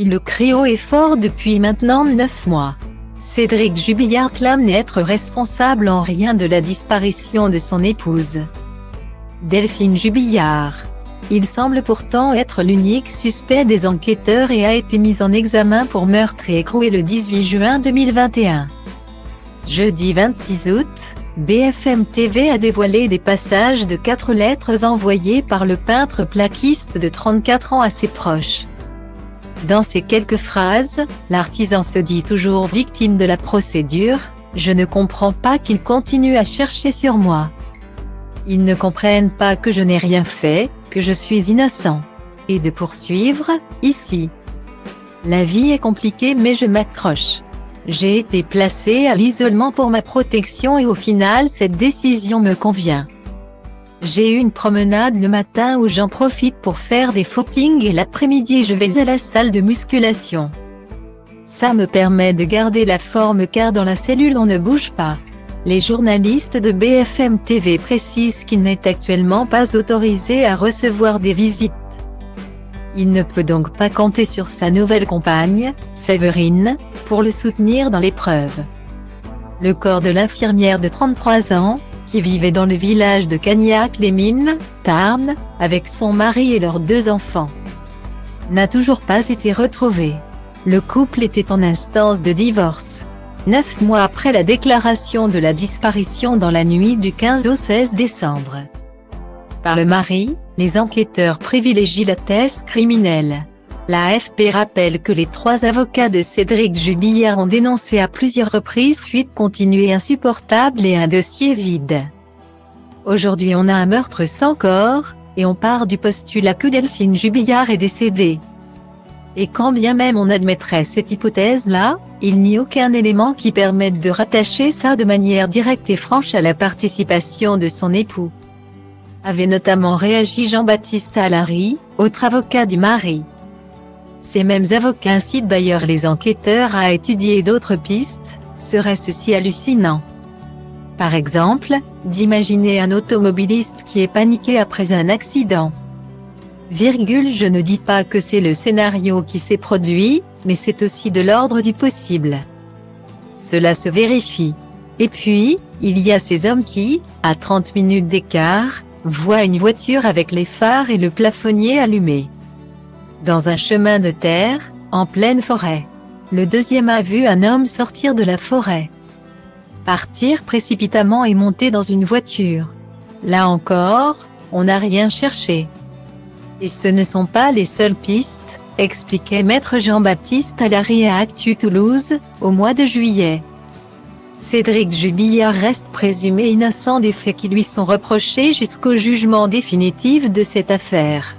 Il le crie haut et fort depuis maintenant 9 mois. Cédric Jubillard clame n'être responsable en rien de la disparition de son épouse, Delphine Jubillard. Il semble pourtant être l'unique suspect des enquêteurs et a été mis en examen pour meurtre et écroué le 18 juin 2021. Jeudi 26 août, BFM TV a dévoilé des passages de 4 lettres envoyées par le peintre plaquiste de 34 ans à ses proches. Dans ces quelques phrases, l'artisan se dit toujours victime de la procédure. « Je ne comprends pas qu'ils continuent à chercher sur moi. Ils ne comprennent pas que je n'ai rien fait, que je suis innocent. » Et de poursuivre, ici. « La vie est compliquée mais je m'accroche. J'ai été placé à l'isolement pour ma protection et au final cette décision me convient. J'ai eu une promenade le matin où j'en profite pour faire des footings et l'après-midi je vais à la salle de musculation. Ça me permet de garder la forme car dans la cellule on ne bouge pas. » Les journalistes de BFM TV précisent qu'il n'est actuellement pas autorisé à recevoir des visites. Il ne peut donc pas compter sur sa nouvelle compagne, Séverine, pour le soutenir dans l'épreuve. Le corps de l'infirmière de 33 ans, qui vivait dans le village de Cagnac-les-Mines, Tarn, avec son mari et leurs 2 enfants, n'a toujours pas été retrouvé. Le couple était en instance de divorce 9 mois après la déclaration de la disparition dans la nuit du 15 au 16 décembre. Par le mari, les enquêteurs privilégient la thèse criminelle. L'AFP rappelle que les 3 avocats de Cédric Jubillard ont dénoncé à plusieurs reprises fuite continue et insupportable et un dossier vide. Aujourd'hui on a un meurtre sans corps, et on part du postulat que Delphine Jubillard est décédée. Et quand bien même on admettrait cette hypothèse-là, il n'y a aucun élément qui permette de rattacher ça de manière directe et franche à la participation de son époux. Avait notamment réagi Jean-Baptiste Allary, autre avocat du mari. Ces mêmes avocats incitent d'ailleurs les enquêteurs à étudier d'autres pistes. Serait-ce si hallucinant, par exemple, d'imaginer un automobiliste qui est paniqué après un accident? Je ne dis pas que c'est le scénario qui s'est produit, mais c'est aussi de l'ordre du possible. Cela se vérifie. Et puis, il y a ces hommes qui, à 30 minutes d'écart, voient une voiture avec les phares et le plafonnier allumé dans un chemin de terre, en pleine forêt. Le deuxième a vu un homme sortir de la forêt, partir précipitamment et monter dans une voiture. Là encore, on n'a rien cherché. Et ce ne sont pas les seules pistes, expliquait maître Jean-Baptiste Allary à Actu Toulouse, au mois de juillet. Cédric Jubillard reste présumé innocent des faits qui lui sont reprochés jusqu'au jugement définitif de cette affaire.